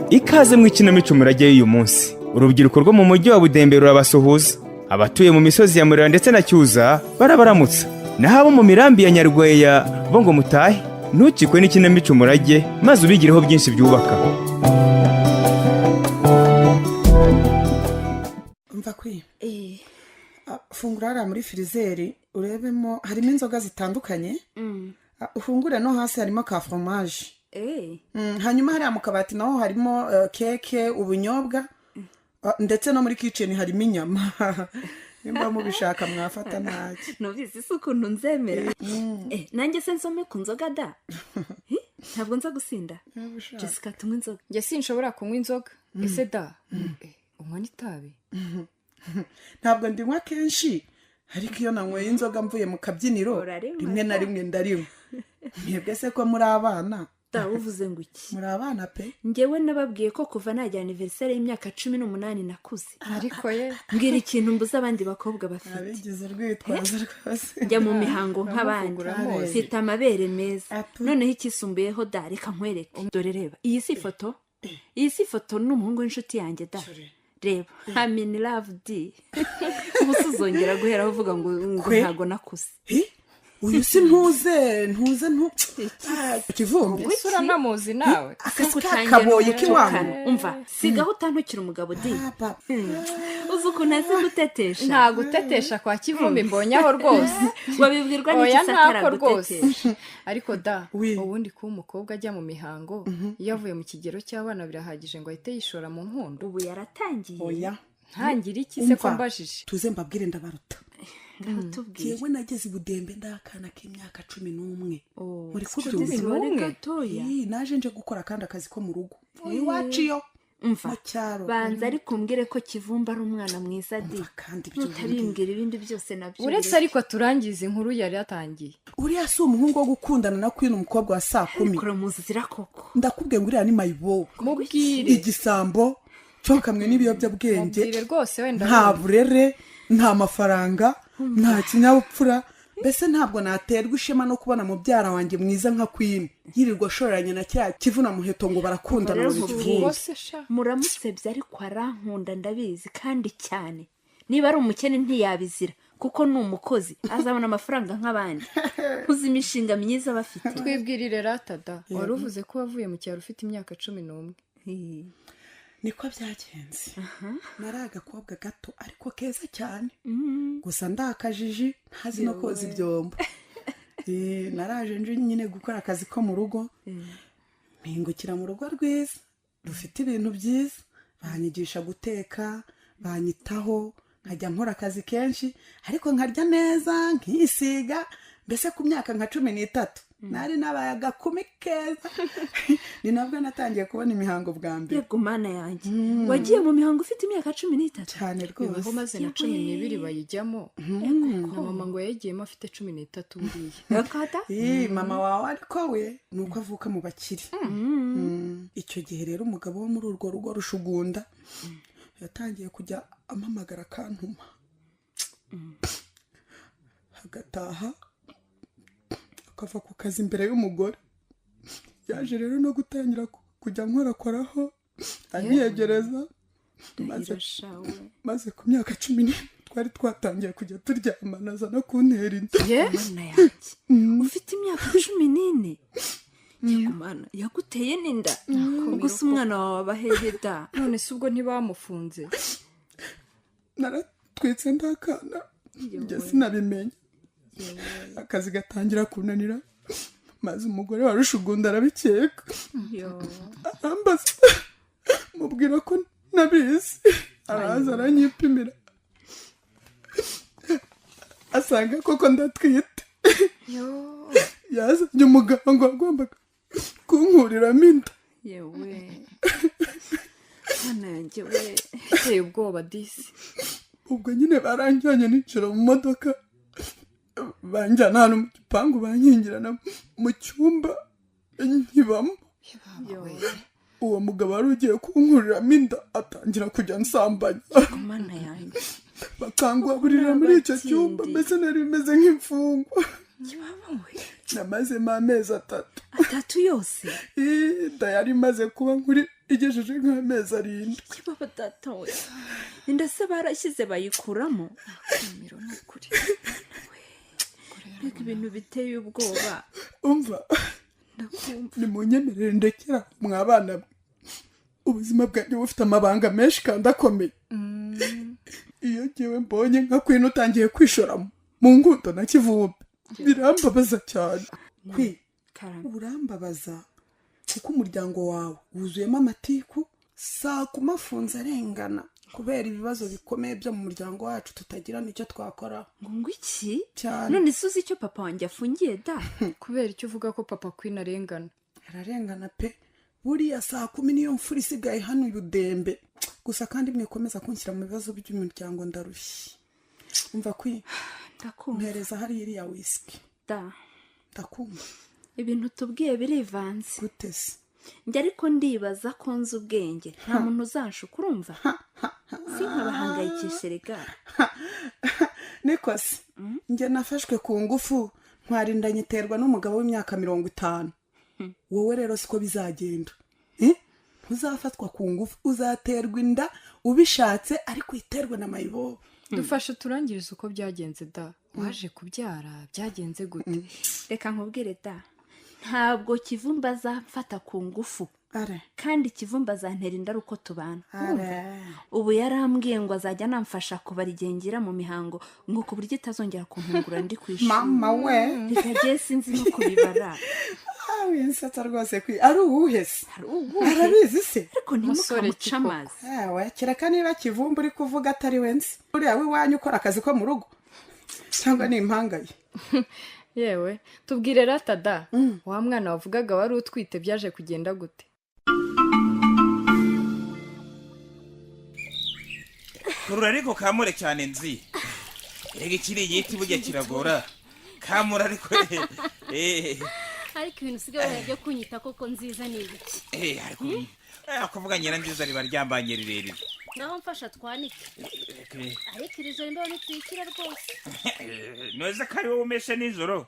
Ikaze mu ikinamico murage y'uyu munsi. Urubyiruko rwo mu mujyi wa Budembe rurabasuhuza. Abatuye mu misozi ya Murera ndetse na Cyuza barabaramutsa. Naho abo mu mirambi ya Nyarweya bo ngo mutahe. Ntukikwe n'ikinamico murage maze ubigireho byinshi byubaka. Umva kwi. Fungura ara muri frizeri urebemo harimo inzoga zitandukanye. Ufungure no hasi harimo ka fromage. Hanyuma hari mu kabati naho harimo keke, ubunyobwa ndetse no muri kitchen harimo inyama. Nimba mubishaka mwafata naki. Novizi sukuntu nzemera. Nanjye se nsome ku nzoga da. Ntabwo nza gusinda. Jessica tumwe inzoga. Nge sinshobora kunywa inzoga. Ese da. Unywa n'itabi. Ntabwo ndinywa kenshi. Ariko iyo nanyweye inzoga mvuye mu kabyiniro rimwe na rimwe ndarinywa. Mwebwe se ko muri abana? Da uvuze ngo iki? Muri abana pe? Ngewe nababwiye ko kuva najya anniversaire y'imyaka 18 nakuze. Ariko ye mbwira ikintu mbuza abandi bakobwa bafite. Abigize rwitwaza rwose. Njya mu mihango nk'abandi. Mfite amabere meza. Noneho ikisumbuyeho da reka nkwereke. Dore reba. Iyi si ifoto? Iyi si ifoto n'umuhungu w'inshuti yanjye da. Reba. I'm in love di. Ubusuzongera guhera uvuga ngo ntago nakuze. Uyu si ntuze kivumbi usura namuzi nawe kaboye kiwangu umva sigaho utantukira umugabo di uzuko nazi gutetesha nta gutetesha kwa kivumbi mbonyaho rwose wabibwirwa n'ikisatara gutetesha ariko da ubundi ko umukobwa ajya mu mihango iyo avuye mu kigero cy'abana birahagije ngo ahite yishora mu nkundo ubu yaratangiye oya ntangira iki se ko mbajije tuze mbabwire ndabaruta Tubwire. Yewe nageze Budembe ndakana k'imyaka 11 muri kubyumva naje nje gukora kandi akazi ko mu rugo iwaciyo umva banza ari kumbwire ko Kivumba ari umwana mwiza di utabimbwira ibindi byose nabyo uretse ariko turangiza inkuru yari yatangiye uriya si umuhungu wo gukundana na kwino umukobwa wa saa 10 kuramuzi zirakoko ndakubwiye ngo uriya ni mayibo mubwire igisambo cyo kamwe n'ibiyobyabwenge rwose wenda nta burere nta mafaranga nta kinyabupfura mbese ntabwo naterwa ishema no kubona mubyara wanjye mwiza nka Queen yirirwa shoranye na cya kivuna muheto ngo barakundana mu kivugo muramusebye ariko arankunda ndabizi kandi cyane niba ari umukene ntiyabizira kuko ni umukozi azabona amafaranga nk'abandi kuzi imishinga myiza bafite twibwirire ratada wari uvuze ko wavuye mu cyaro ufite imyaka 11 niko byagenze nari agakobwa gato ariko keza cyane gusa ndakajiji ntazi no koza ibyombo naraje nje nyine gukora akazi ko mu rugo mpingukira mu rugo rwiza rufite ibintu byiza banyigisha guteka banyitaho nkajya nkora akazi kenshi ariko nkarya neza nkisiga mbese ku myaka nka 13 nari nabaye agakumi keza ni nabwo natangiye kubona imihango bwa mbere yego mana yanjye wagiye mu mihango ufite imyaka 13 cyane rwose ngo maze na 12 bayijyamo na mama ngo yagiyemo afite 13 buriye yakata mama wawe ariko we nuko avuka mu bakiri icyo gihe rero umugabo wo muri urwo rugo rushugunda yatangiye kujya amamagara kantuma hagataha akava ku kazi imbere y'umugore yaje rero no gutangira kujya nkorakoraho anyegereza maze ku myaka 10 twari twatangiye kujya turyamana za no kuntera inda mana yanjye ufite imyaka 14 Yegumana yaguteye ninda gusa umwana wawe abaheheda none se ubwo ntibamufunze naratwitse ndakana njye sinabimenye akazi gatangira kunanira maze umugore wa rushugunda arabikeka arambaza mubwira ko nabizi araza aranyipimira asanga koko ndatwite yazanye umuganga wagombaga kunkuriramo inda yewe hano yanjye we uteye ubwoba disi ubwo nyine baranjyanye n'iciro mu modoka banjyana hano mu gipangu bankingirana mu cyumba nkibamo uwo mugabo wari ugiye kunkuriramo inda atangira kujya nsambanya mana yanjye bakanguburira muri icyo cyumba mbese nari bimeze nk'imfungwa namazemo amezi 3 yose inda yari imaze kuba nkuri igejeje nk'amezi 7. baba data we inda se barashyize bayikuramo akumiro n'ukuri reka ibintu biteye ubwoba umva ni munyemerere ndekera mwabana ubuzima bwanjye bufite amabanga menshi kandi akomeye iyo ngewe mbonye nka kwino utangiye kwishoramo mu nguto na kivumbi birambabaza cyane urambabaza kuko umuryango wawe wuzuyemo amatiku saa kumafunze arengana kubera ibibazo bikomeye byo mu muryango wacu tutagira nicyo twakora ngo iki none suzi icyo papa wanjye afungiye da kubera icyo uvuga ko papa Queen arengana ararengana pe buriya saa 10 niyo mfura isigaye hano udembe gusa kandi mwikomeza kunshyira mu bibazo by'umuryango ndarushye umva Queen mpereza hari iriya whisky da ndakumva ibintu tubwiye birivanze gutese njye ariko ndibaza ko nzi ubwenge nta muntu uzanshuka urumva sinkabahangayikishe regara nikose njye nafashwe ku ngufu ntwarinda nyiterwa n'umugabo w'imyaka 50 wowe rero siko bizagenda uzafatwa ku ngufu uzaterwa inda ubishatse ariko iterwa na mayibo dufashe turangiriza uko byagenze da waje kubyara byagenze gute reka nkubwire da ntabwo kivumba azamfata ku ngufu kandi kivumba azantera inda uko tubana ubu yarambwiye ngo azajya anamfasha kubara igihe ngira mu mihango ngo ku buryo itazongera kumpungura ndi ku ishuri mama we reka sinzi no kubibara winsata rwose ari uwuhe se arabizi se ariko ntimukamuca amazi kereka niba kivumba uri kuvuga atari wensi uriya w'iwanyu ukora akazi ko mu rugo cyangwa ni impangaye yewe tubwire ratada wa mwana wavugaga wari utwite byaje kugenda gute kurura ariko kamure cyane nzi rega ikiri igiti burya kiragora kamura ariko ariko ibintu usigaye byo kunyita koko nziza ni ibiki kuvuga nyira nziza riba ryambanye rirerire naho mfasha twanike ariko iri joro mbona twikira rwose noze ko ari wowe umeshe nijoro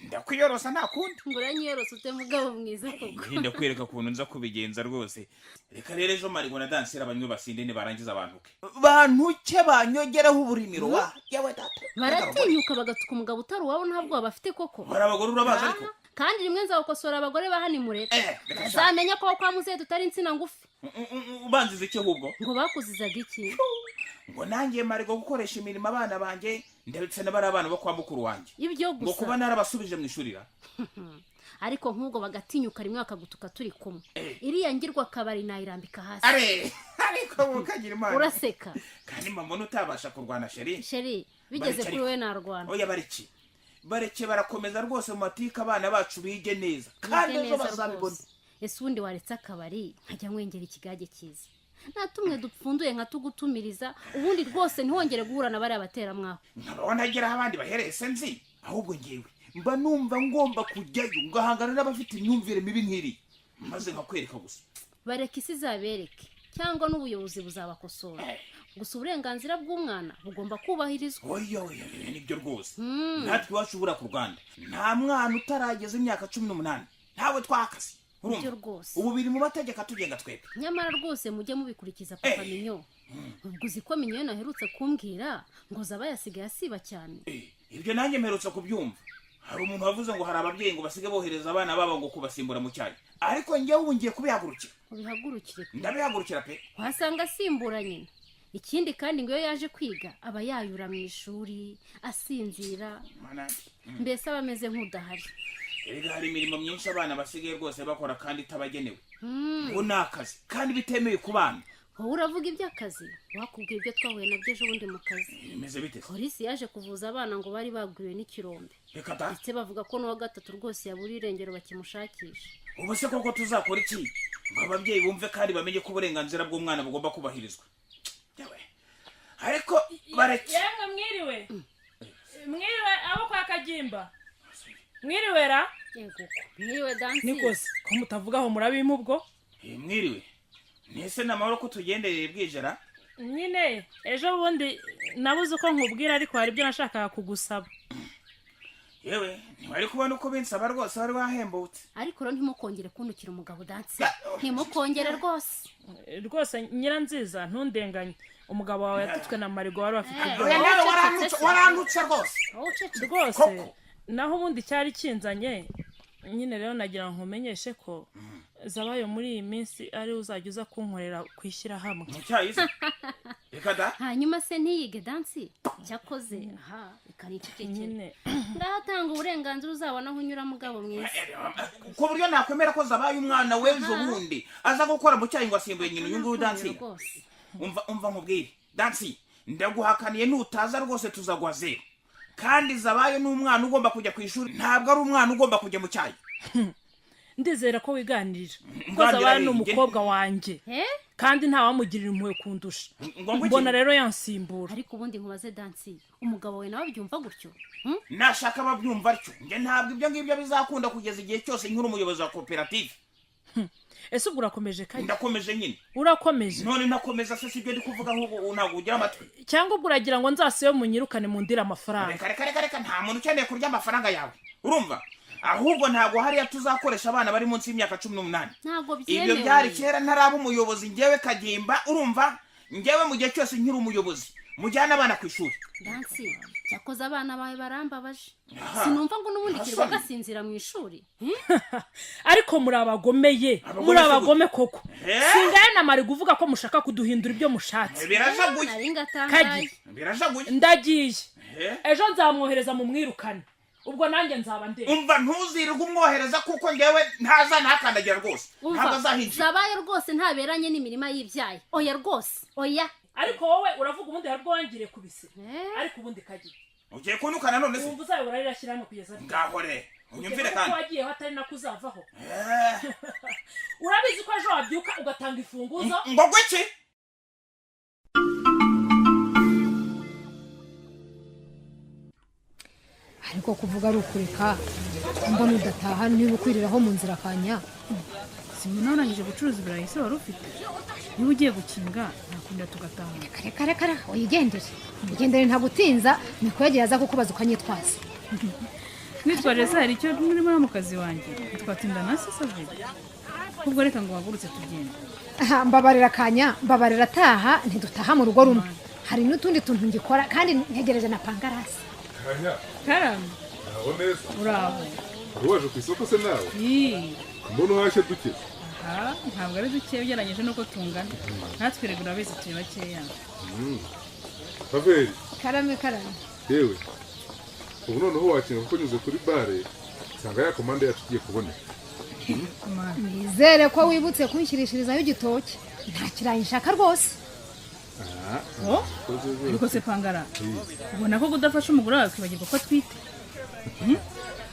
ndakwiyorosa nta kundi ngo uranyiyorosa ute mugabo mwiza koko ndakwereka ukuntu nza kubigenza rwose reka rero ejo marigo na dansira abanywe basinde nibarangiza abantuke bantuke banyogeraho uburimiro wa yawe data baratinyuka bagatuka umugabo utari uwabo ntabwo bafite koko hari abagore urabaza ariko kandi rimwe nzawukosora abagore bahani mureka zamenya ko kwa muzehe tutari insina ngufi ubanziza iki ahubwo ngo bakuzizaga iki ngo nangiye marigo gukoresha imirimo abana banjye ndabitse n'abari abana bo kwa mukuru wanjye ibyo gusa ngo kuba narabasubije mu ishurira ariko nk'ubwo bagatinyuka rimwe bakagutuka turi kumwe iriya ngirwa akabari nayirambika hasi ariko mukagira imana uraseka kandi mama nutabasha kurwana sheri bigeze kuri we narwana oya bareke barakomeza rwose mu matika abana bacu bige neza kandi ejo bazabibona ese ubundi waretse akabari nkajya nkwengera ikigage cyiza natumwe dupfunduye nka tugutumiriza ubundi rwose ntihongere guhura na bariya bateramwaho nkabona ageraho abandi bahereye se nzi ahubwo ngewe mba numva ngomba kujyayo ngahangana n'abafite imyumvire mibi nk'iri maze nkakwereka gusa bareka isi zabereke cyangwa n'ubuyobozi buzabakosora gusa uburenganzira bw'umwana bugomba kubahirizwa oya nibyo rwose natwe iwacu ubura ku Rwanda nta mwana utarageza imyaka 18 ntawe twakaze urumva rwose ubu biri mu mategeko atugenga twebwe nyamara rwose mujye mubikurikiza papa Minyo ubwo uzi ko Minyo naherutse kumbwira ngo zaba yasigaye asiba cyane ibyo nanjye mperutse kubyumva hari umuntu wavuze ngo hari ababyeyi ngo basige bohereza abana babo ngo kubasimbura mu cyayi ariko njyewe ubu ngiye kubihagurukira ndabihagurukira pe wasanga asimbura nyine ikindi kandi ngo iyo yaje kwiga aba yayura mu ishuri asinzira mbese aba ameze nk'udahari erega hari imirimo myinshi abana basigaye rwose bakora kandi itabagenewe ngo ni akazi kandi bitemewe ku bana wowe uravuga iby'akazi wakubwira ibyo twahuye nabyo ejo bundi mu kazi bimeze bite polisi yaje kuvuza abana ngo bari bagwiwe n'ikirombe ndetse bavuga ko n'uwa gatatu rwose yaburiye irengero bakimushakisha ubu se koko tuzakora iki ngo ababyeyi bumve kandi bamenye ko uburenganzira bw'umwana bugomba kubahirizwa ariko bareke yemwe mwiriwe abo kwa Kagimba mwiriwe ra mwiriwe dansi nikose ko mutavugaho murabima ubwo mwiriwe nese namahoro ko tugendereye bwijera nyine ejo bundi nabuze uko nkubwira ariko hari ibyo nashakaga kugusaba yewe ntiwari kubona uko binsaba rwose wari wahembutse. ariko rero ntimukongere kuntukira umugabo dansi ntimukongere rwose rwose Nyiranziza ntundenganye umugabo wawe yatutswe na Marigo wari afite warantutse rwose rwose naho ubundi cyari kinzanye nyine rero nagira ngo nkumenyeshe ko Zabayo muri iyi minsi ari uzajya uza kunkorera kwishyira hamwe mucyayize reka da hanyuma se ntiyige dansi cyakoze ikanicecekera nyine ndahatanga uburenganzira uzabona aho unyura mugabo mwiza ku buryo nakwemera ko Zabaye umwana w'ejo bundi aza gukora mu cyayi ngo asimbuye nyina uyu nguyu dansi umva nkubwire dansi ndaguhakaniye nutaza rwose tuzagwa zero kandi Zabaye n'umwana ugomba kujya ku ishuri ntabwo ari umwana ugomba kujya mu cyayi ndizera ko wiganirira ko Zabaye ni umukobwa wanjye kandi nta wamugirira impuhwe kundusha mbona rero yansimbura ariko ubundi nkubaze dansi umugabo we nawe byumva gutyo nashaka babyumva atyo njye ntabwo ibyo ngibyo bizakunda kugeza igihe cyose nk'uri umuyobozi wa koperative ese ubwo urakomeje kandi ndakomeje nyine urakomeje none nakomeza se sibyo ndi kuvuga nk'ubu ntabwo ugira amatwi cyangwa ubwo uragira ngo nzasiyo munyirukane mu ndira amafaranga reka nta muntu ukeneye kurya amafaranga yawe urumva ahubwo ntabwo hariya tuzakoresha abana bari munsi y'imyaka 18 ntabwo byemewe ibyo byari kera ntaraba umuyobozi njyewe Kagimba urumva njyewe mu gihe cyose nkiri umuyobozi mujyana abana ku ishuri dansi cyakoze abana bawe barambabaje sinumva ngo n'ubundi kirwa gasinzira mu ishuri ariko muri abagome koko singaye na Marigo uvuga ko mushaka kuduhindura ibyo mushatse birajaguye ndagiye ejo nzamwohereza mu mwirukane ubwo nanjye nzaba ndende umva ntuzirirwe umwohereza kuko ngewe ntaza nakandagira rwose ntabwo azahinjira Zabaye rwose ntaberanye n'imirima y'ibyayi oya rwose oya ariko wowe uravuga ubundi haribwo wangiriye kubise ariko ubundi Kagira ugiye kunukana none se umva uzayobora rirashyira hano kugeza ngaho re unyumvire kandi wagiyeho atari nako uzavaho urabizi ko ejo wabyuka ugatanga ifunguzo ngo gwiki ariko kuvuga ari ukureka mbona udataha niba ukwiriraho mu nzira Kanya simuna urangije gucuruza ibirayi se wari ufite niba ugiye gukinga nakunda tugataha kare uyigendere ntagutinza nikwegera aza kukubaza ukanyitwaza nitwaje se hari icyo murimo mu kazi wanjye twatinda na se savide ubwo reka ngo wagurutse tugende mbabarira Kanya mbabarira taha ntidutaha mu rugo rumwe hari n'utundi tuntu ngikora kandi ntegereje na pangarasi Karame aho neza uraho waje ku isoko se nawe mbona uhashye duke ntabwo ari duke ugereranyije nuko tungana natwe rero urabizi turi bakeya Faveri Karame yewe ubu noneho wakinga kuko nyuze kuri bare nsanga ya komande yacu igiye kuboneka nizere ko wibutse kunshyirishirizayo igitoki nta kirayi nshaka rwose ariko se Pangara ubona ko kudafasha umugore wawe kwibagirwa ko atwite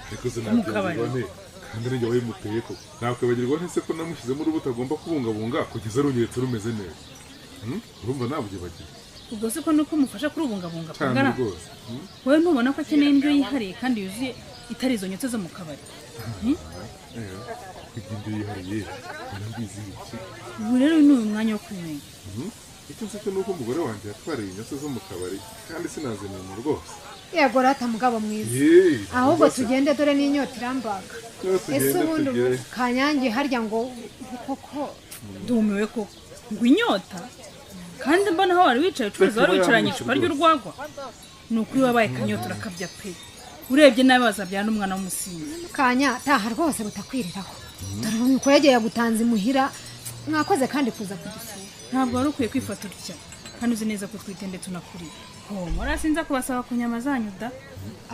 ariko se nabyibone kandi n'ijya wayimuteye ko nakwibagirwa ntese ko namushyizemo urubuto agomba kubungabunga kugeza runyeretse rumeze neza urumva nabyibagiwe ubwo se ko nuko umufasha kurubungabunga Pangara wowe ntubona ko akeneye indyo yihariye kandi yuzuye itari izo nyotse zo mu kabari indyo yihariye mbizi iki ubu rero ni umwanya wo kubimenya icyo nzi nuko umugore wanjye yatwariye inyotse zo mu kabari kandi sinazimenya rwose yego rata mugabo mwiza ahubwo tugende dore n'inyota irambaga ese ubundi Kanyange harya ngo koko dumiwe koko ngo inyota kandi mbona aho wari wicaye ucuruza wari wicaranye icupa ry'urwagwa ni ukuri wabaye Kanyota urakabya pe urebye nabi wazabyara n'umwana w'umusinzi Kanya taha rwose butakwiriraho dore uko yegeye gutanza imuhira mwakoze kandi kuza kudusura ntabwo wari ukwiye kwifata utya kandi uzi neza ko twite ndetse unakuriye murasinza kubasaba ku nyama zanyu da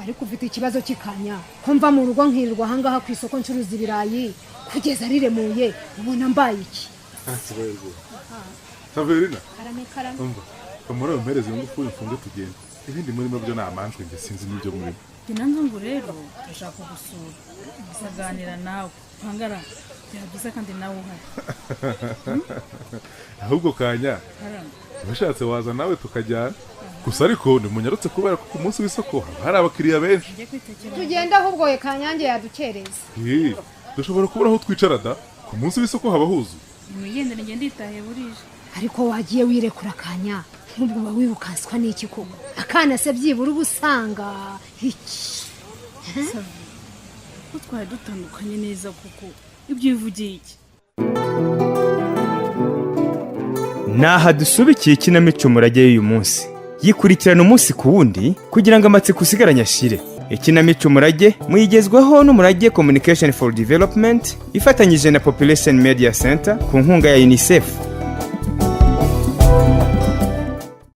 ariko ufite ikibazo cy'Ikanya ko mva mu rugo nkirirwa ahangaha ku isoko ncuruza ibirayi kugeza riremuye ubona mbaye iki Saverina karame umva kamara umereze ngo ufuye mfunge tugende ibindi muri mabyo namanjwe nge sinzi n'ibyo muri nanzo ngo rero turashaka gusura gusaganira nawe Pangara byagize kandi nawe uhari ahubwo Kanya bashatse waza nawe tukajyana gusa ariko nimunyarutse kubera ko ku munsi w'isoko hari abakiriya benshi tugenda ahubwo Kanyange yadukereza dushobora kubura aho twicara da ku munsi w'isoko haba huzuye nimugendere ngende itahe burije ariko wagiye wirekura Kanya nk'ubwo wibukanswa n'iki koko akana se byibura ubusanga iki ko twari dutandukanye neza kuko ibyo bivugiye iki? Naha dusubikiye ikinamico umurage y'uyu munsi. Yikurikirana umunsi ku wundi kugira ngo amatsiko usigaranye ashire. Ikinamico umurage muyigezwaho n'umurage Communication for Development ifatanyije na Population Media Center ku nkunga ya UNICEF.